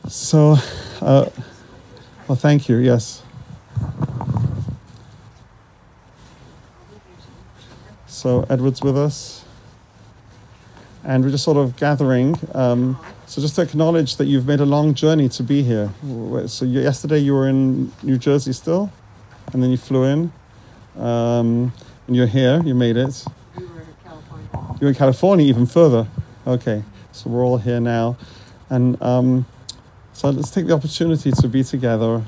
So, well, thank you. Yes. So Edward's with us, and we're just sort of gathering. So just to acknowledge that you've made a long journey to be here. So yesterday you were in New Jersey still, and then you flew in, and you're here. You made it. We were in California. You're in California, even further. Okay, so we're all here now, and so let's take the opportunity to be together.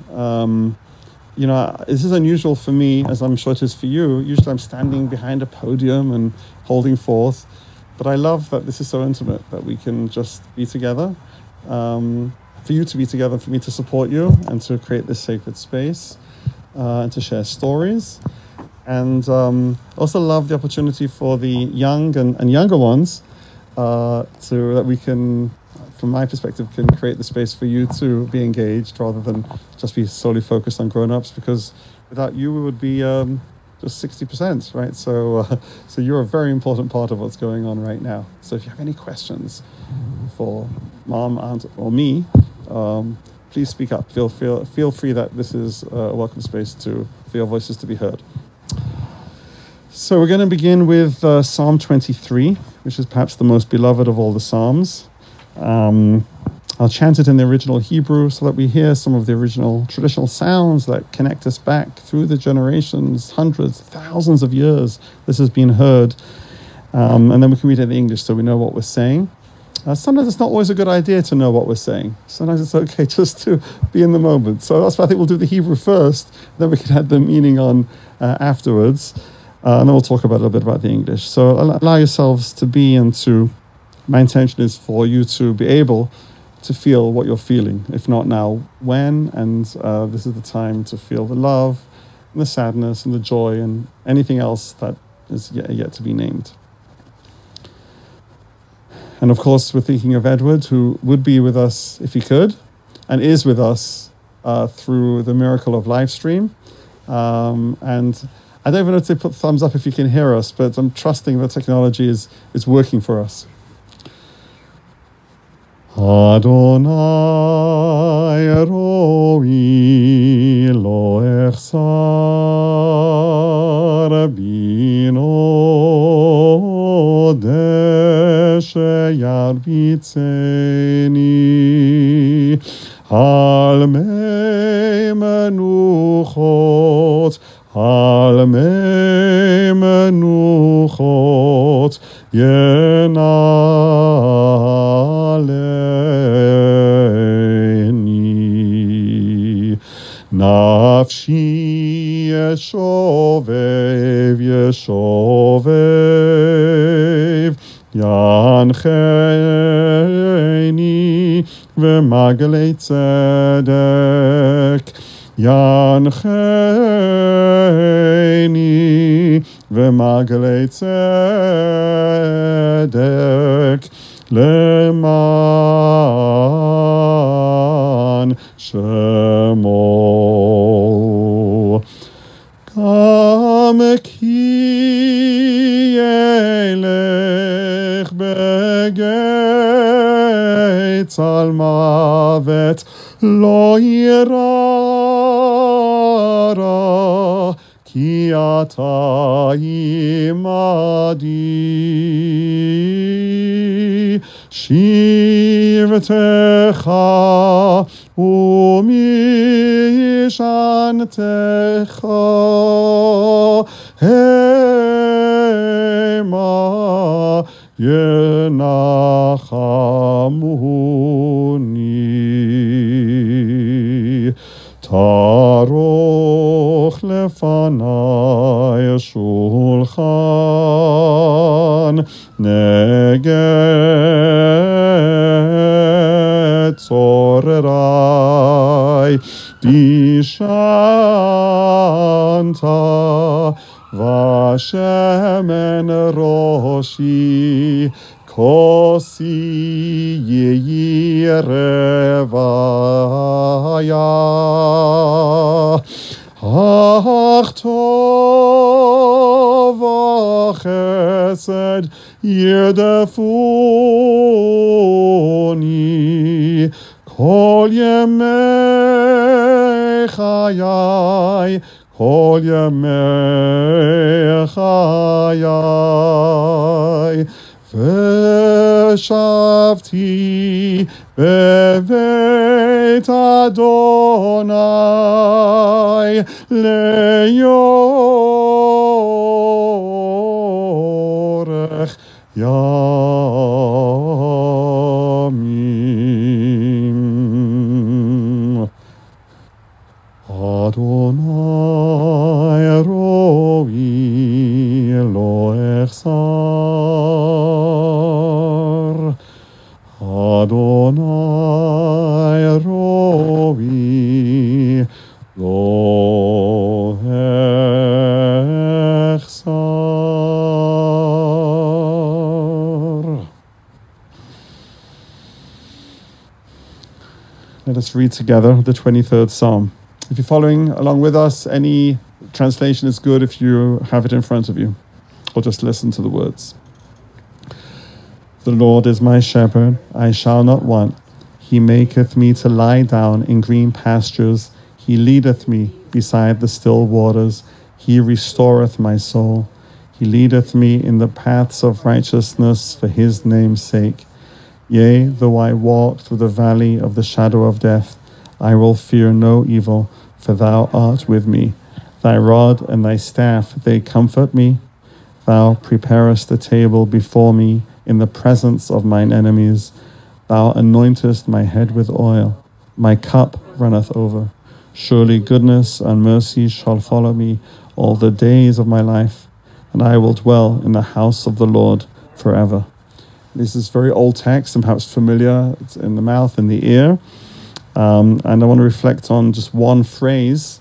You know, this is unusual for me, as I'm sure it is for you. Usually I'm standing behind a podium and holding forth. But I love that this is so intimate, that we can just be together, for you to be together, for me to support you, and to create this sacred space, and to share stories. And also love the opportunity for the young and younger ones, that we can, from my perspective, can create the space for you to be engaged rather than just be solely focused on grown-ups, because without you, we would be just 60%, right? So you're a very important part of what's going on right now. So if you have any questions for Mom, Aunt, or me, please speak up. Feel free that this is a welcome space for your voices to be heard. So we're going to begin with Psalm 23, which is perhaps the most beloved of all the Psalms. I'll chant it in the original Hebrew so that we hear some of the original traditional sounds that connect us back through the generations, hundreds, thousands of years this has been heard. And then we can read it in English so we know what we're saying. Sometimes it's not always a good idea to know what we're saying. Sometimes it's okay just to be in the moment. So that's why I think we'll do the Hebrew first, then we can add the meaning on afterwards. And then we'll talk a little bit about the English. So allow yourselves to be and to... My intention is for you to be able to feel what you're feeling. If not now, when? And this is the time to feel the love, and the sadness, and the joy, and anything else that is yet to be named. And of course, we're thinking of Edward, who would be with us if he could, and is with us through the miracle of live stream. And I don't even know if they put thumbs up if you can hear us, but I'm trusting that technology is working for us. Adonai roi lo echsar bino deshe yarbitzeni al mei menuchot yenaleni nafshi yeshovev yancheni v'maglei tzedek yancheni v'maglei tzedek leman shemo gam ki yelech begeit al mavet lo yirara ki ata imadi shivtecha umishantecha hema yenachamuni taroch lefanai shulchan neget zorerai dishanta vashemen roshi kosi yirevaya ach tov chesed ירדפוני כל ימי חיי, כל ימי חיי. ושבתי בבית אדוני לאורך ימים. אדוני רואי לא אחסר, אדוני רואי לא אחסר. Let us read together the 23rd Psalm. If you're following along with us, any translation is good if you have it in front of you, or just listen to the words. The Lord is my shepherd, I shall not want. He maketh me to lie down in green pastures. He leadeth me beside the still waters. He restoreth my soul. He leadeth me in the paths of righteousness for his name's sake. Yea, though I walk through the valley of the shadow of death, I will fear no evil, for thou art with me. Thy rod and thy staff, they comfort me. Thou preparest a table before me in the presence of mine enemies. Thou anointest my head with oil. My cup runneth over. Surely goodness and mercy shall follow me all the days of my life, and I will dwell in the house of the Lord forever. This is very old text and perhaps familiar. It's in the mouth and the ear. And I want to reflect on just one phrase,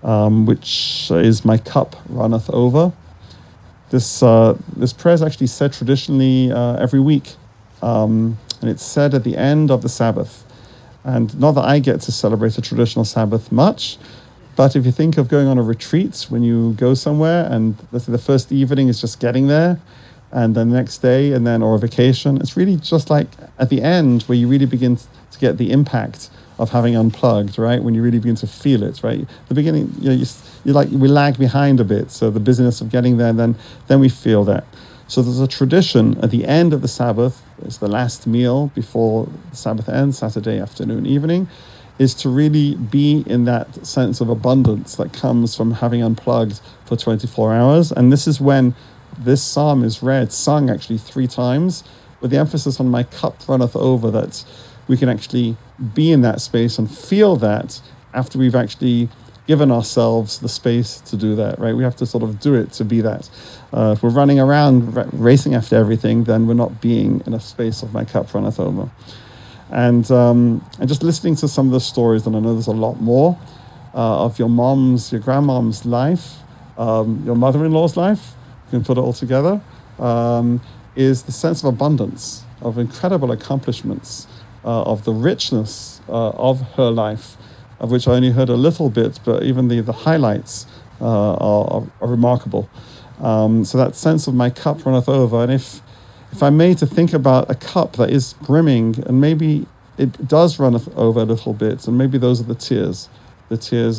which is my cup runneth over. This prayer is actually said traditionally every week. And it's said at the end of the Sabbath. And not that I get to celebrate a traditional Sabbath much, but if you think of going on a retreat, when you go somewhere and let's say the first evening is just getting there, and then the next day, and then or a vacation, it's really just like at the end where you really begin to get the impact of having unplugged, right? When you really begin to feel it, right? The beginning, you like we lag behind a bit, so the busyness of getting there, then we feel that. So there's a tradition at the end of the Sabbath, it's the last meal before the Sabbath ends, Saturday afternoon, evening, is to really be in that sense of abundance that comes from having unplugged for 24 hours. And this is when this psalm is read, sung actually 3 times, with the emphasis on my cup runneth over, that we can actually be in that space and feel that after we've actually given ourselves the space to do that, right? We have to sort of do it to be that. If we're running around racing after everything, then we're not being in a space of my cup runneth over. And just listening to some of the stories, and I know there's a lot more, of your mom's, your grandmom's life, your mother-in-law's life, you can put it all together, is the sense of abundance, of incredible accomplishments, of the richness of her life, of which I only heard a little bit, but even the highlights are remarkable. So that sense of my cup runneth over, and if I may to think about a cup that is brimming, and maybe it does run over a little bit, and maybe those are the tears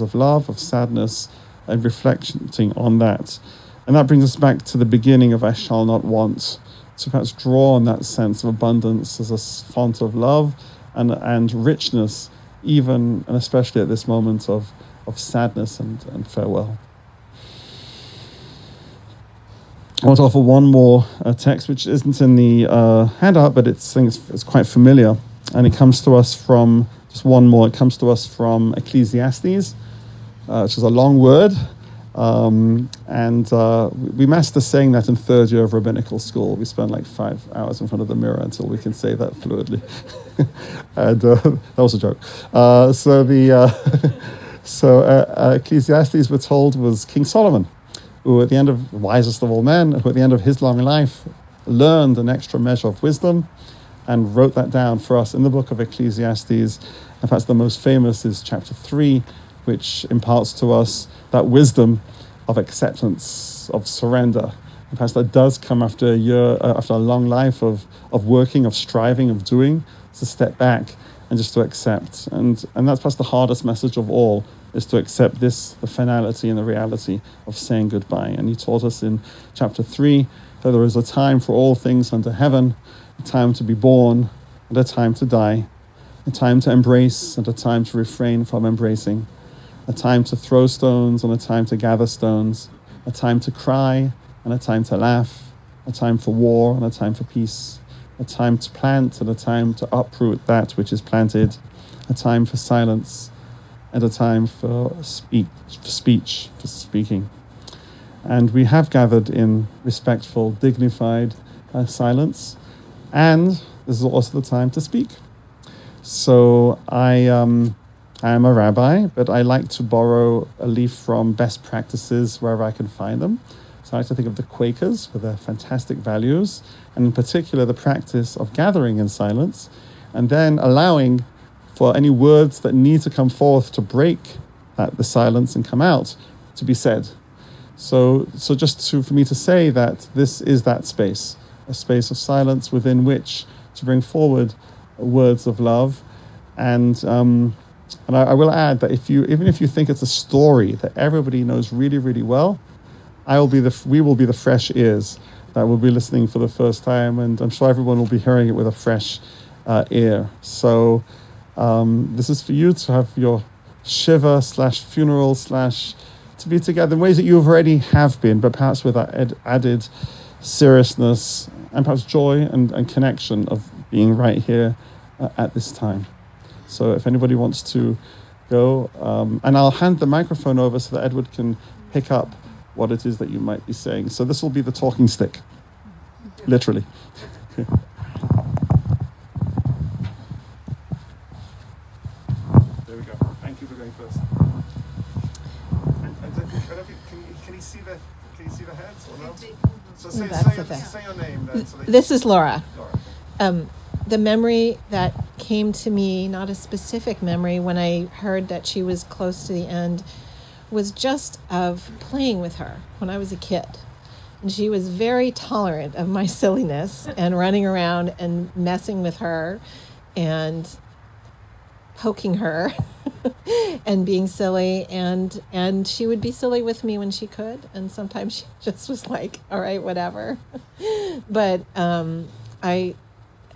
of love, of sadness, and reflecting on that. And that brings us back to the beginning of I shall not want, to perhaps draw on that sense of abundance as a font of love and richness, even and especially at this moment of sadness and farewell. I want to offer one more text, which isn't in the handout, but it's quite familiar. And it comes to us from, just one more, it comes to us from Ecclesiastes, which is a long word. We master saying that in 3rd year of rabbinical school. We spend like 5 hours in front of the mirror until we can say that fluidly. And that was a joke. Ecclesiastes, we're told, was King Solomon, who at the end of, the wisest of all men, who at the end of his long life learned an extra measure of wisdom and wrote that down for us in the book of Ecclesiastes. And perhaps the most famous is chapter 3, which imparts to us that wisdom of acceptance, of surrender, And perhaps that does come after a year, after a long life of working, of striving, of doing, to step back and just to accept. And that's perhaps the hardest message of all, is to accept this, the finality and the reality of saying goodbye. And he taught us in chapter 3 that there is a time for all things under heaven, a time to be born and a time to die, a time to embrace and a time to refrain from embracing, a time to throw stones and a time to gather stones, a time to cry and a time to laugh, a time for war and a time for peace, a time to plant and a time to uproot that which is planted, a time for silence and a time for speech, for speaking. And we have gathered in respectful, dignified silence, and this is also the time to speak. So I am a rabbi, but I like to borrow a leaf from best practices wherever I can find them. So I like to think of the Quakers with their fantastic values, and in particular the practice of gathering in silence, and then allowing for any words that need to come forth to break the silence and come out to be said. So just for me to say that this is that space, a space of silence within which to bring forward words of love. And I will add that even if you think it's a story that everybody knows really, really well, we will be the fresh ears that will be listening for the first time, and I'm sure everyone will be hearing it with a fresh ear. So this is for you to have your shiva / funeral / to be together in ways that you already have been, but perhaps with that added seriousness and perhaps joy and connection of being right here at this time. So if anybody wants to go, and I'll hand the microphone over so that Edward can pick up what it is that you might be saying. So this will be the talking stick, literally. There we go. Thank you for going first. Can you see the heads or no? So say your name then. This is Laura. The memory that came to me, not a specific memory, when I heard that she was close to the end, was just of playing with her when I was a kid. And she was very tolerant of my silliness and running around and messing with her and poking her and being silly. And she would be silly with me when she could. And sometimes she just was like, all right, whatever. But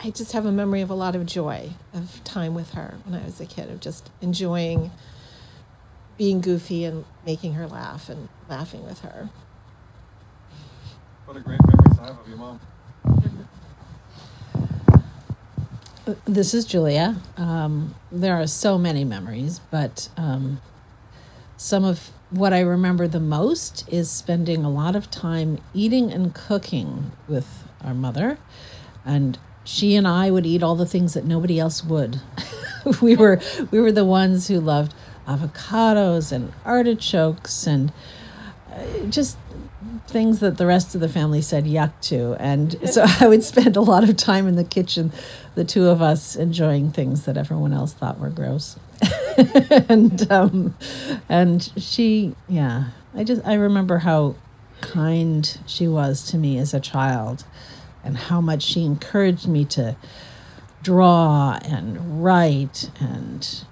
I just have a memory of a lot of joy of time with her when I was a kid, of just enjoying being goofy and making her laugh and laughing with her. What a great memory to have of your mom. This is Julia. There are so many memories, but some of what I remember the most is spending a lot of time eating and cooking with our mother, and she and I would eat all the things that nobody else would. we were the ones who loved avocados and artichokes and just things that the rest of the family said yuck to. And so I would spend a lot of time in the kitchen, the two of us enjoying things that everyone else thought were gross. and she, I remember how kind she was to me as a child and how much she encouraged me to draw and write and,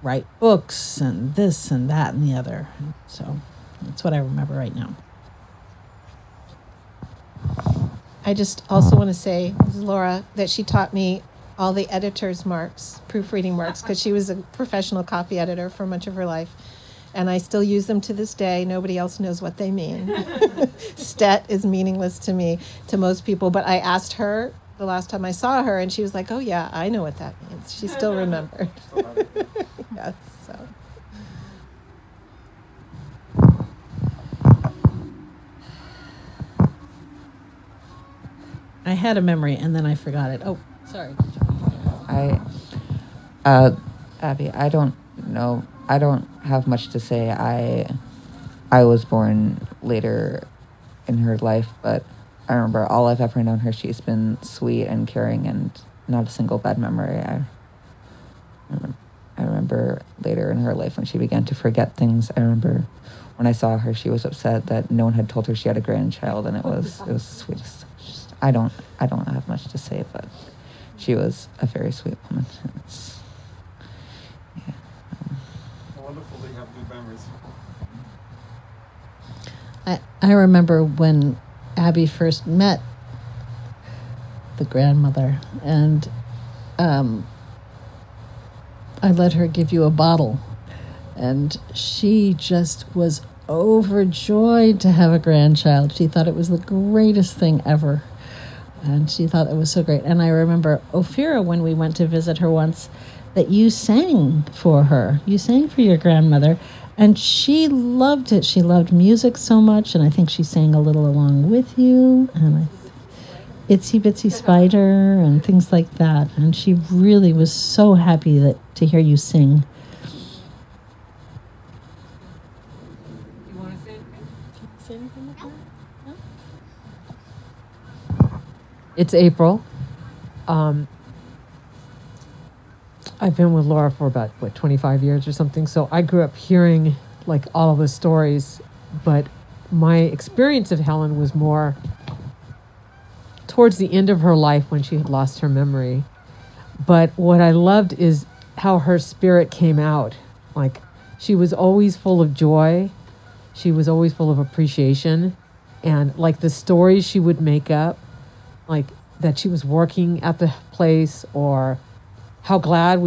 write books and this and that and the other. So that's what I remember right now. I just also want to say, this is Laura, that she taught me all the editor's marks, proofreading marks, because she was a professional copy editor for much of her life. And I still use them to this day. Nobody else knows what they mean. Stet is meaningless to me, to most people. But I asked her the last time I saw her, and she was like, oh, yeah, I know what that means. She still remembered. Yes, so. I had a memory, and then I forgot it. Oh, sorry. Abby, I don't know. I don't have much to say. I was born later in her life, but I remember all I've ever known her, she's been sweet and caring and not a single bad memory. I remember later in her life when she began to forget things. I remember when I saw her, she was upset that no one had told her she had a grandchild, and it was the sweetest. I don't have much to say, but she was a very sweet woman. It's, yeah. Wonderful that you have good memories. I remember when Abby first met the grandmother, and I let her give you a bottle, and she just was overjoyed to have a grandchild. She thought it was the greatest thing ever, and she thought it was so great. And I remember Ophira, when we went to visit her once, that you sang for her. You sang for your grandmother, and she loved it. She loved music so much, and I think she sang a little along with you, and Itsy Bitsy Spider and things like that. And she really was so happy to hear you sing. You want to say anything? Say anything like that? No? It's April. I've been with Laura for about 25 years or something. So I grew up hearing like all of the stories, but my experience of Helen was more towards the end of her life when she had lost her memory. But what I loved is how her spirit came out. Like, she was always full of joy. She was always full of appreciation. And like the stories she would make up, like that she was working at the place, or how glad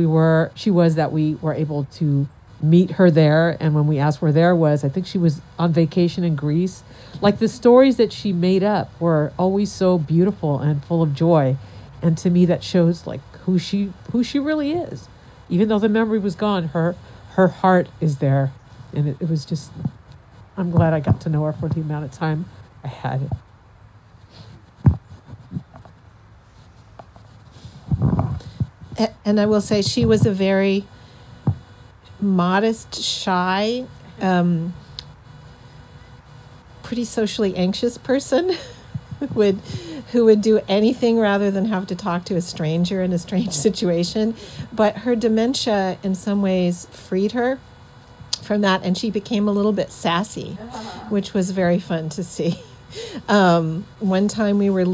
she was that we were able to meet her there. And when we asked where there was, I think she was on vacation in Greece. Like, the stories that she made up were always so beautiful and full of joy. And to me, that shows like who she really is. Even though the memory was gone, her heart is there. And it was just, I'm glad I got to know her for the amount of time I had it. And I will say she was a very modest, shy, pretty socially anxious person who would do anything rather than have to talk to a stranger in a strange situation. But her dementia in some ways freed her from that, and she became a little bit sassy, which was very fun to see. One time we were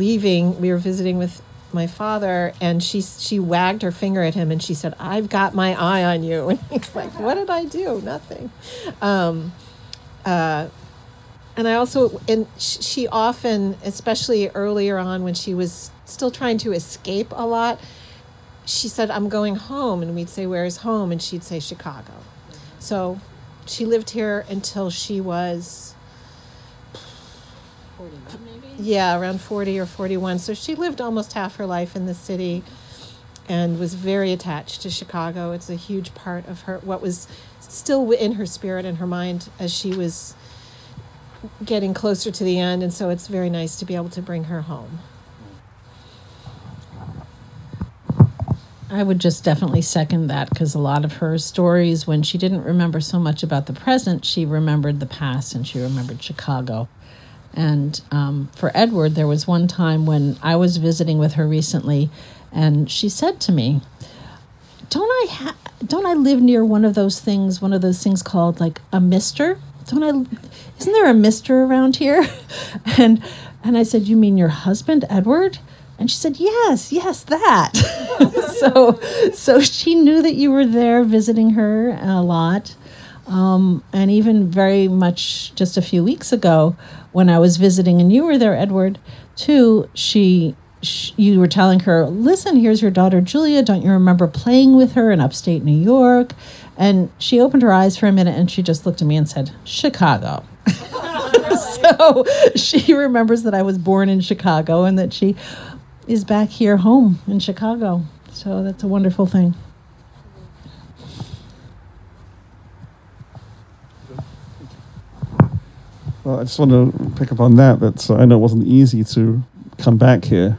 visiting with my father, and she wagged her finger at him and she said, "I've got my eye on you." And he's like, "What did I do?" Nothing. And she often, especially earlier on when she was still trying to escape a lot, she said, "I'm going home." And we'd say, "Where's home?" And she'd say, "Chicago." So she lived here until she was 41 maybe? Yeah, around 40 or 41. So she lived almost half her life in the city and was very attached to Chicago. It's a huge part of what was still in her spirit and her mind as she was getting closer to the end. And so it's very nice to be able to bring her home. I would just definitely second that, because a lot of her stories, when she didn't remember so much about the present, she remembered the past and she remembered Chicago. And for Edward, there was one time when I was visiting with her recently, and she said to me, don't I live near one of those things called like a mister? Isn't there a mister around here? And I said, "You mean your husband, Edward?" And she said, yes, that. So she knew that you were there visiting her a lot. And even very much just a few weeks ago when I was visiting and you were there, Edward, too, you were telling her, "Listen, here's your daughter, Julia. Don't you remember playing with her in upstate New York?" And she opened her eyes for a minute and she just looked at me and said, "Chicago." So she remembers that I was born in Chicago and that she is back here home in Chicago. So that's a wonderful thing. Well, I just want to pick up on that I know it wasn't easy to come back here.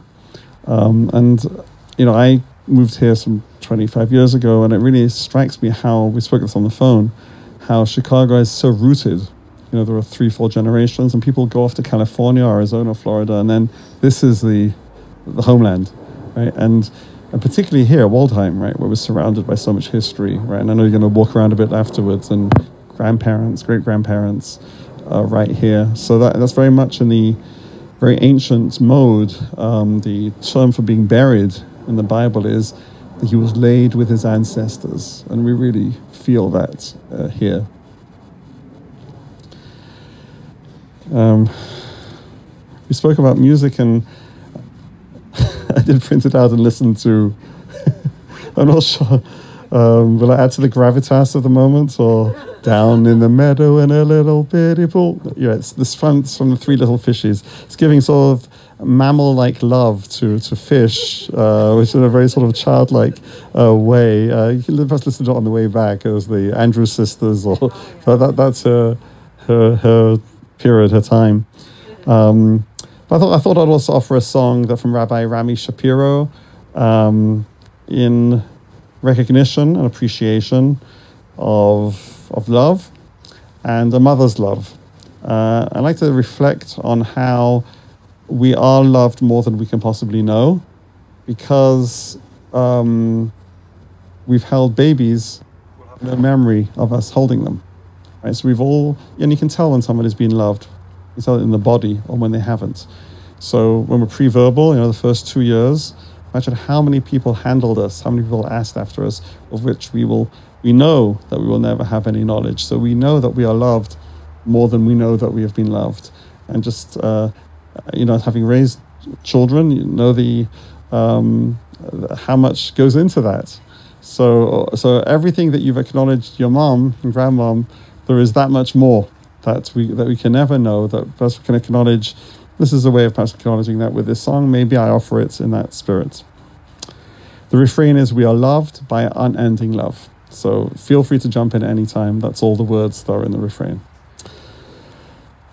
I moved here some 25 years ago, and it really strikes me how, we spoke this on the phone, how Chicago is so rooted. There are 3-4 generations, and people go off to California, Arizona, Florida, and then this is the homeland, right? And particularly here at Waldheim, right, where we're surrounded by so much history, right? And I know you're going to walk around a bit afterwards, and grandparents, great-grandparents right here. So that's very much in the very ancient mode. The term for being buried in the Bible is that he was laid with his ancestors, and we really feel that here. We spoke about music, and I did print it out and listen to. I'm not sure. Will I add to the gravitas of the moment, or down in the meadow in a little bitty pool? Yeah, it's this from the Three Little Fishes. It's giving sort of mammal-like love to fish, which is in a very sort of childlike way. You can perhaps listen to it on the way back. It was the Andrews sisters, or that's her period, her time. But I thought I'd also offer a song that from Rabbi Rami Shapiro in recognition and appreciation of love and a mother's love. I'd like to reflect on how we are loved more than we can possibly know, because we've held babies, no memory of us holding them. Right? So we've all, and you can tell when someone is being loved. You tell it in the body or when they haven't. So when we're pre-verbal, the first 2 years, imagine how many people handled us, how many people asked after us, of which we know that we will never have any knowledge. So we know that we are loved more than we know that we have been loved. And just, having raised children, you know how much goes into that. So everything that you've acknowledged your mom and grandmom, there is that much more that we can never know, that perhaps we can acknowledge. This is a way of perhaps acknowledging that with this song. Maybe I offer it in that spirit. The refrain is, we are loved by unending love. So feel free to jump in any time. That's all the words that are in the refrain.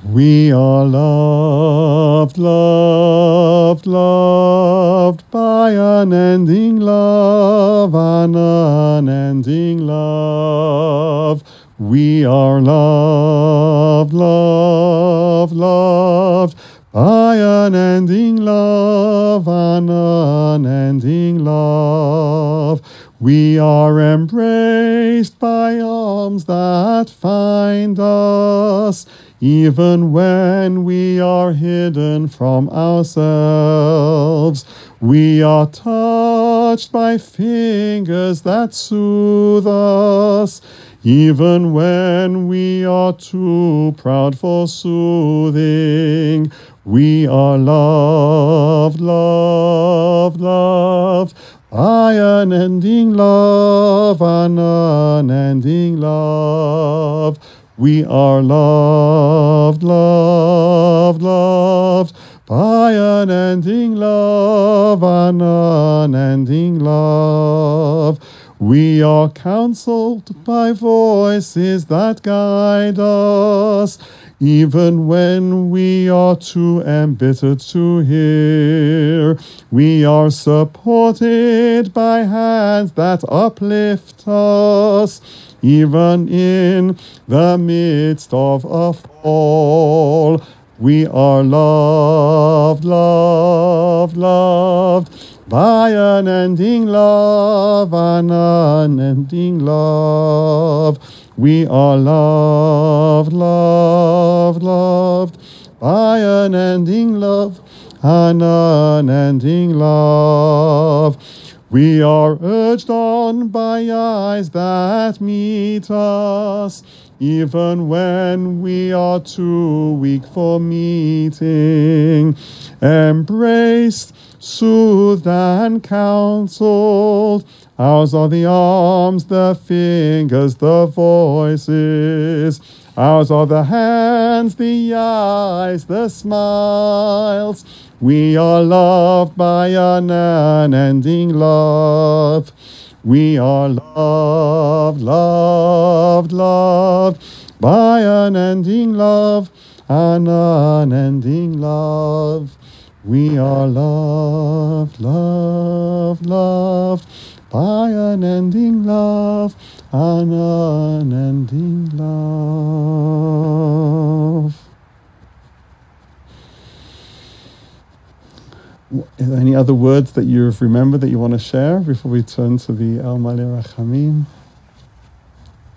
We are loved, loved, loved by unending love, an unending love. We are loved, loved, loved by unending love, an unending love. We are embraced by arms that find us, even when we are hidden from ourselves. We are touched by fingers that soothe us, even when we are too proud for soothing. We are loved, loved, loved by unending love, an unending love. We are loved, loved, loved by unending love, an unending love. We are counseled by voices that guide us, even when we are too embittered to hear. We are supported by hands that uplift us, even in the midst of a fall. We are loved, loved, loved by unending love, an unending love. We are loved, loved, loved by unending love, an unending love. We are urged on by eyes that meet us, even when we are too weak for meeting. Embraced, soothed and counseled, ours are the arms, the fingers, the voices. Ours are the hands, the eyes, the smiles. We are loved by an unending love. We are loved, loved, loved by unending love, an unending love. We are loved, loved, loved by unending love, an unending love. Is there any other words that you've remembered that you want to share before we turn to the El Malei Rachamim?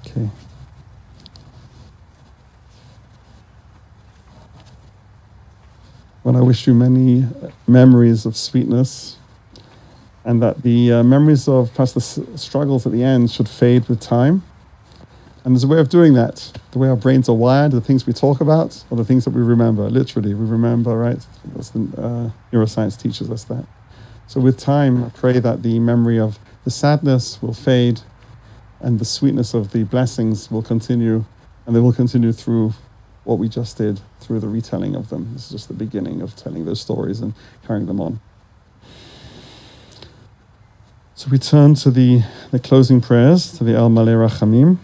Okay. when I wish you many memories of sweetness, and that the memories of perhaps the struggles at the end should fade with time. And there's a way of doing that. The way our brains are wired, the things we talk about, are the things that we remember. Literally, we remember, right? That's the, neuroscience teaches us that. So with time, I pray that the memory of the sadness will fade and the sweetness of the blessings will continue, and they will continue through what we just did, through the retelling of them. This is just the beginning of telling those stories and carrying them on. So we turn to the closing prayers, to the El Malei Rachamim,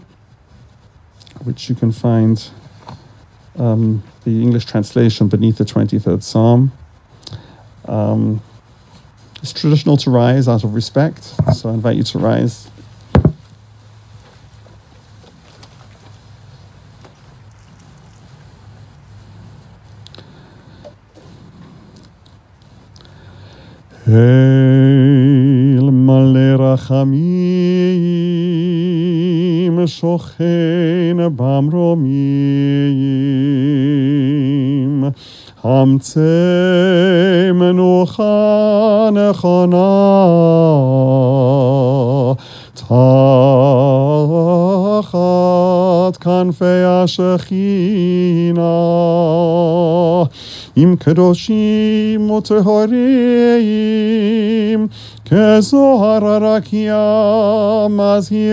which you can find the English translation beneath the 23rd Psalm. It's traditional to rise out of respect, so I invite you to rise. El Malei Rachamim shochen bamromim Hamtzei menucha nechona tachat kanfei hashechina im kedoshim utehorim kezohar harakia mazhirim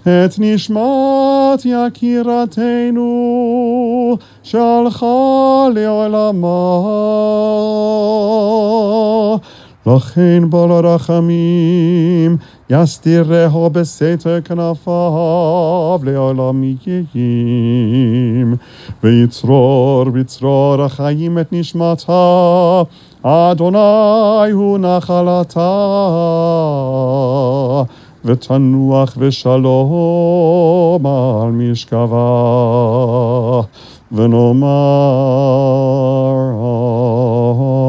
et nishmat yakiratenu shalcha le'olama לכן בא לרחמים יסתירהו בסתר כנפיו לעולם יהיים ויצרור בצרור החיים את נשמתה אדוני הוא נחלתה ותנוח ושלום על משכבה ונאמר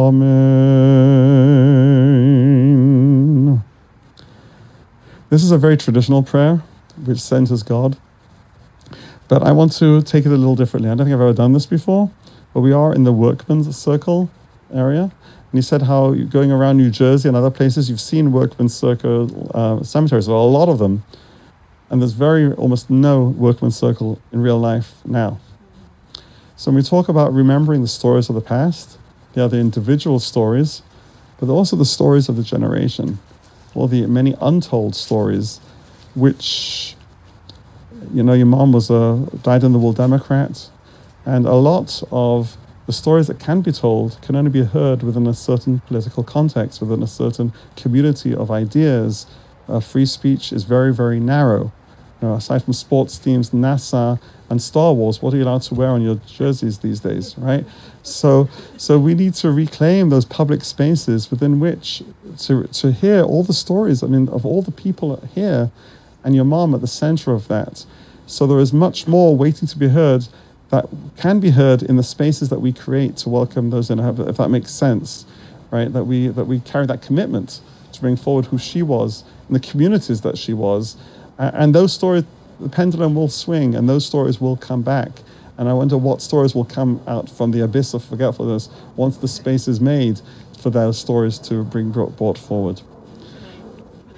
Amen. This is a very traditional prayer which centers God, but I want to take it a little differently. I don't think I've ever done this before, but we are in the workman's circle area, and he said how going around New Jersey and other places you've seen workman's circle cemeteries, well, a lot of them, and there's almost no workman's circle in real life now. So when we talk about remembering the stories of the past, they are the individual stories, but also the stories of the generation, all the many untold stories, which, you know, your mom was a dyed-in-the-wool Democrat, and a lot of the stories that can be told can only be heard within a certain political context, within a certain community of ideas. Free speech is very, very narrow. You know, aside from sports teams, NASA, and Star Wars, what are you allowed to wear on your jerseys these days, right? So we need to reclaim those public spaces within which to hear all the stories, I mean, of all the people here, and your mom at the center of that. So there is much more waiting to be heard that can be heard in the spaces that we create to welcome those in, if that makes sense, right? That we carry that commitment to bring forward who she was in the communities that she was, and those stories, the pendulum will swing, and those stories will come back. And I wonder what stories will come out from the abyss of forgetfulness once the space is made for those stories to bring brought forward. Can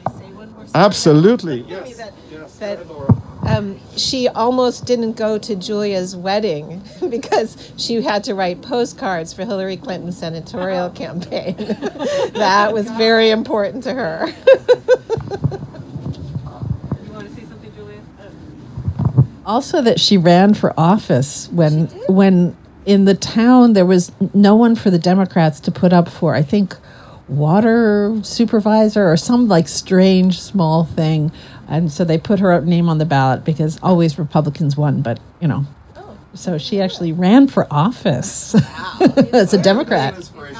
I say one more story? Absolutely. Yes. That she almost didn't go to Julia's wedding because she had to write postcards for Hillary Clinton's senatorial campaign. That was very important to her. Also that she ran for office when in the town there was no one for the Democrats to put up for, I think, water supervisor or some like strange small thing. And so they put her name on the ballot because always Republicans won, but you know. So she actually ran for office as a Democrat. That's pretty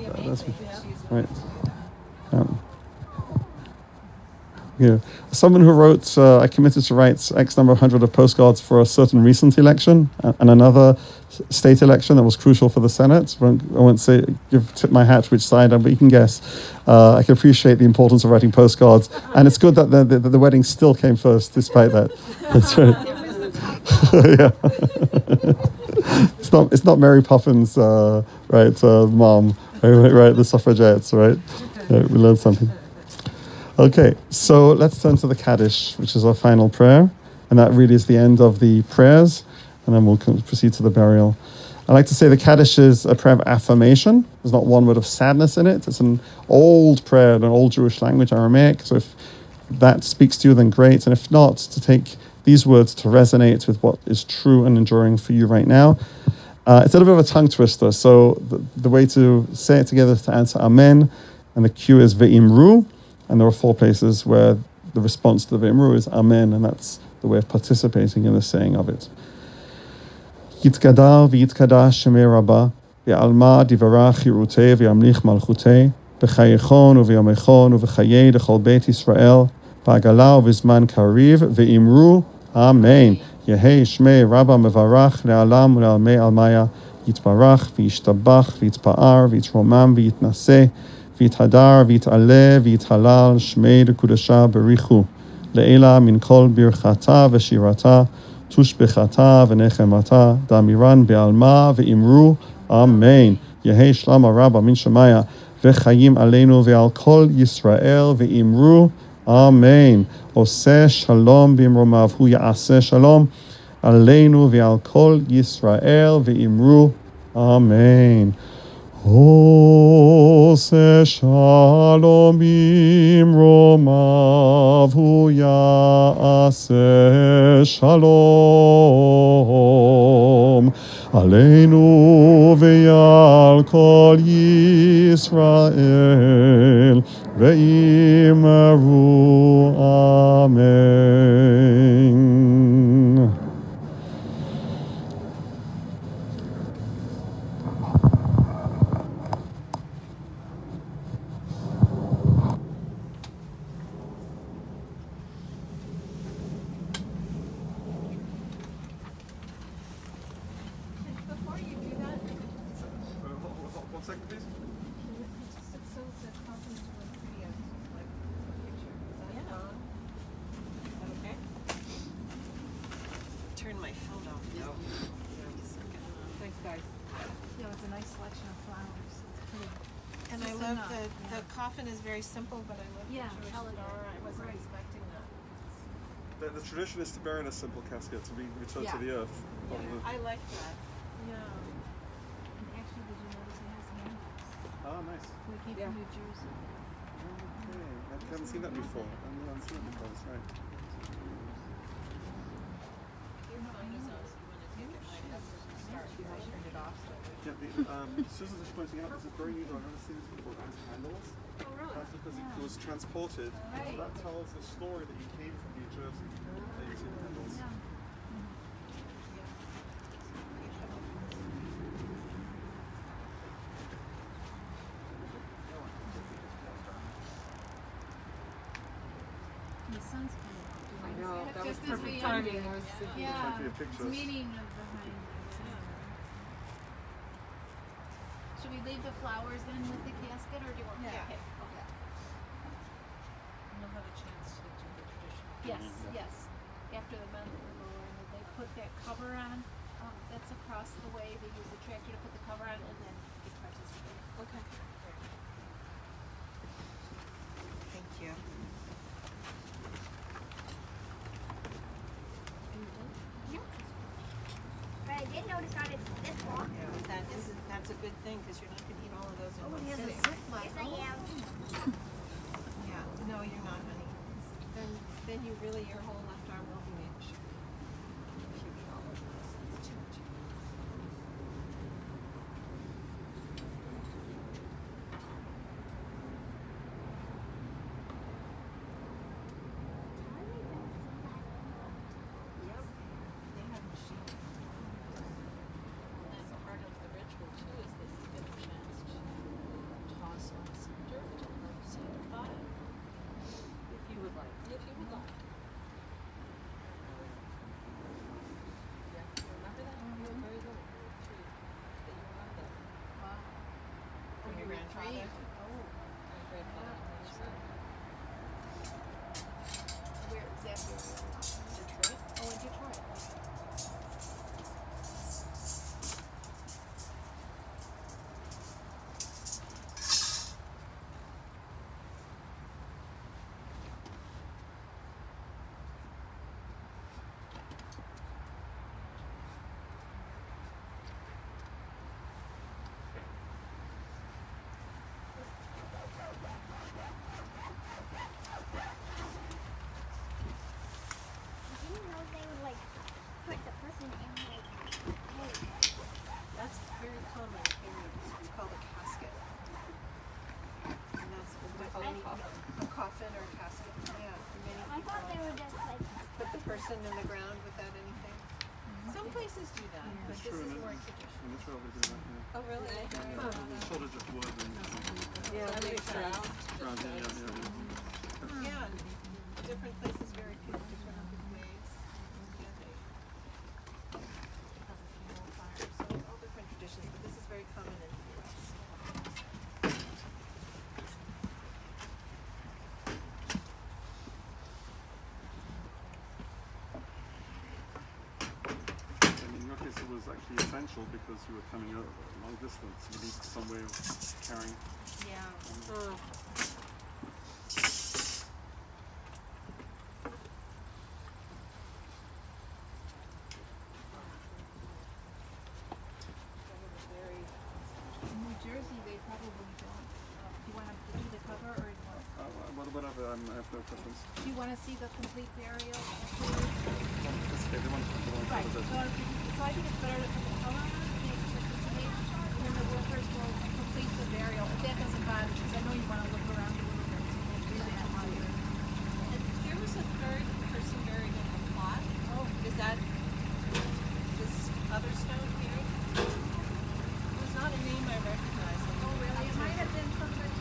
amazing. Right. Yeah, someone who wrote, I committed to write X number of hundred of postcards for a certain recent election and another state election that was crucial for the Senate. I won't say, tip my hat which side, but you can guess. I can appreciate the importance of writing postcards, and it's good that the wedding still came first, despite that. That's right. Yeah. It's not Mary Poppins, mom, right, the suffragettes, right? Yeah, we learned something. Okay, so let's turn to the Kaddish, which is our final prayer, and that really is the end of the prayers, and then we'll proceed to the burial. I like to say the Kaddish is a prayer of affirmation. There's not one word of sadness in it. It's an old prayer in an old Jewish language, Aramaic. So if that speaks to you, then great. And if not, to take these words to resonate with what is true and enduring for you right now. It's a little bit of a tongue twister. So the way to say it together is to answer Amen. And the cue is Ve'imru. And there are 4 places where the response to the Ve'imru is Amen. And that's the way of participating in the saying of it. יתגדל ויתקדש שמי רבה, בעלמא דברה חירותי וימליך מלכותי, בחייכון וביומכון ובחיי לכל בית ישראל, בעגלה ובזמן קריב, ואמרו אמן. יהי שמי רבה מברך לעלם ולעלמי עלמיה, יתברך וישתבח ויתפאר ויתרומם ויתנשא, ויתהדר ויתעלה ויתהלל שמי לקודשה בריחו, לעילה מן כל ברכתה ושירתה, תושבחתה ונחמתה, דמירן בעלמה ואמרו אמן. יהי שלום הרבה מן שמיה, וחיים עלינו ועל כל ישראל, ואמרו אמן. עושה שלום במרומיו, הוא יעשה שלום עלינו ועל כל ישראל, ואמרו אמן. עושה שלום במרומיו, הוא יעשה שלום עלינו ועל כל ישראל, ואמרו אמן. The coffin is very simple, but I love the Jewish star. I wasn't expecting that. The tradition is to bury in a simple casket, to be returned to the earth. Yeah, I like that. Yeah. And actually, did you notice it has handles? Oh, nice. We came from New Jersey. Okay. I haven't seen that before. That's right. Susan's just pointing out, this is very unusual. I've never seen this before. It has handles. Oh, really? That's because it was transported. Right. So that tells the story that you came from New Jersey. That you see the handles. Yeah. The sun's coming up. I know, that was Just as perfect we timing. ended. I was thinking Yeah, Like your it's pictures. meaning of behind it. Should we leave the flowers then with the casket, or do you want me to pick? Okay. You'll have a chance to do the traditional. Yes, yes. After the men go in, they put that cover on. That's across the way. They use the tractor to put the cover on, and then they participate. Okay. Thank you. But I did notice that it's this long. That's a good thing, because you're not going to eat all of those in one He has a sitting. ziplock. Yes, I am. Yeah. No, you're not, honey. Then you really, your whole left arm will be managed. If you eat all of this, it's too much. Yep. They have machines. And part of the ritual too is that you get a chance to toss on some dirt to help sanctify it. If you would like. If you would like. Yeah, you remember that? You were very little. You were 3. But you remember that. Wow. From your grandfather. Oh. My grandfather on the other side. Where is that? Detroit. Oh, in Detroit. places do that, but It's this true, is in more Israel traditional. they do that, yeah. Oh, really? There's a shortage of wood and Yeah, that makes sense. ground, yeah. Yeah, and different places vary people different ways. So all different traditions, but this is very common in the US. And in your case it was actually essential because you were coming a long distance. You needed some way of carrying. Yeah. In New Jersey, they probably don't. Do you want to do the cover or no? Whatever, I have no preference. Do you want to see the complete burial? Participate, they want to Right. So I think it's better to put the cover on and they participate, and then the workers will complete the burial. If that doesn't bother, because I know you want to look around a little bit, so we'll do that while you're. And there was a third person buried in the plot. Oh, is that this other stone here? It was not a name I recognized. Oh, really? It might have been somebody.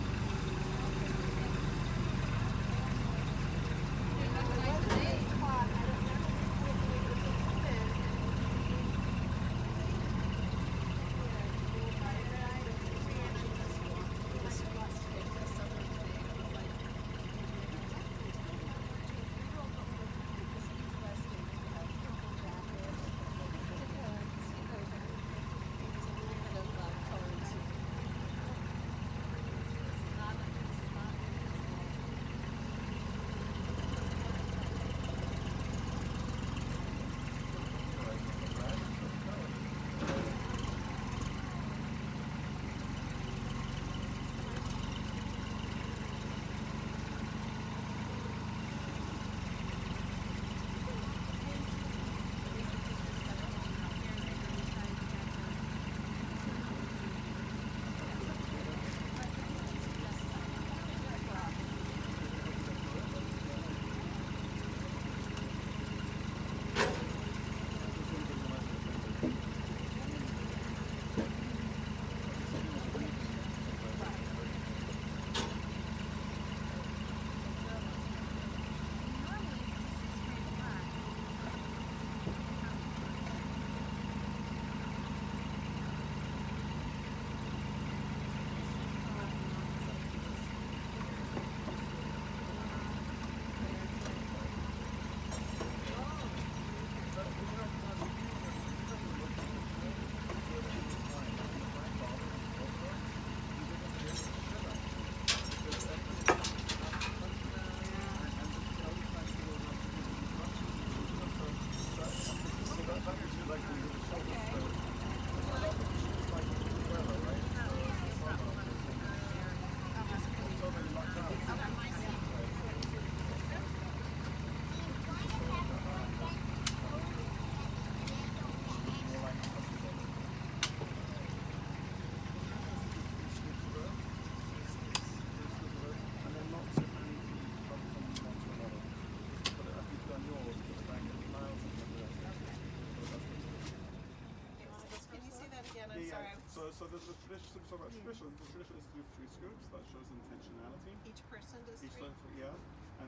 So the tradition, so about tradition, the tradition is to do 3 scoops. That shows intentionality. Each person does Each 3? time, yeah.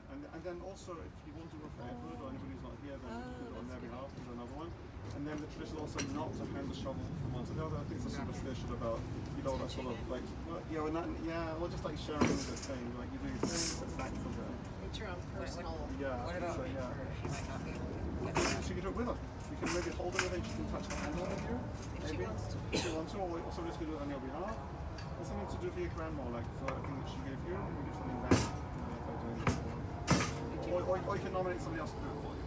And then also, if you want to do a for Edward or anybody who's not here, then you can do it on their behalf. There's another one. And then the tradition also not to hand the shovel from one to the other. I think it's a superstition about, you know, that sort of like, well, yeah, well, just like sharing the thing, like you do your thing, but it's acts of it. It's your own personal. Yeah. What about so, yeah. she might not be able to get that? So you can do it with her. You can maybe hold it with her, you can touch the handle with you. If she wants to. If you want to, or somebody's going to do it on your behalf. Or something to do for your grandma, like for a thing that she gave you, or give something back. By doing it for her. Or you can nominate somebody else to do it for you.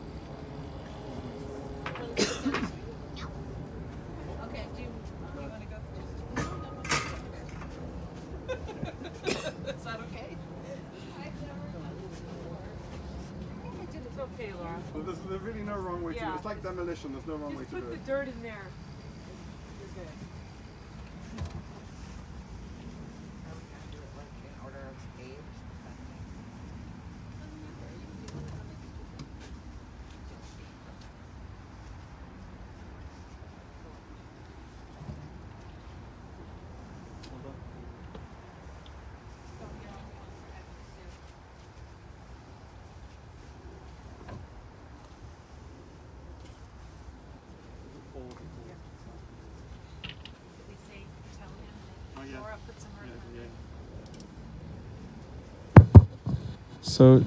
Okay, do you want to go first? Is that okay? It's okay, Laura. Well, there's really no wrong way to do it. It's like demolition, there's no wrong way to do Put the it. dirt in there. You're good. Are we gonna do it like in order of age? Laura put some earth on it. So,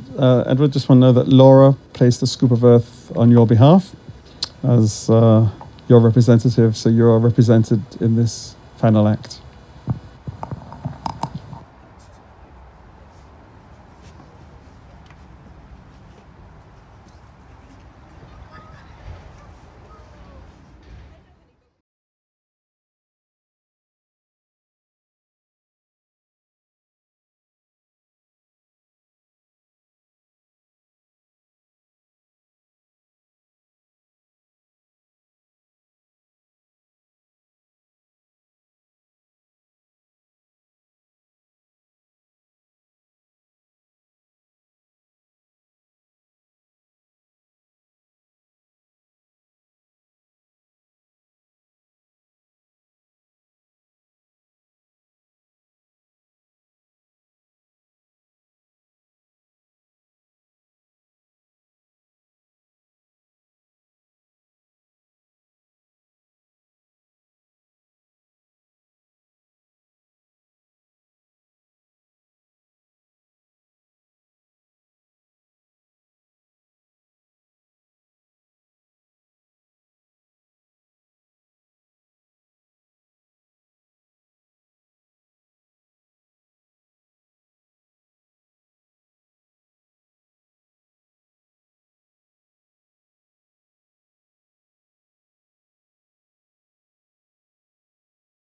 Edward, just want to know that Laura placed the scoop of earth on your behalf as your representative, so you're represented in this final act.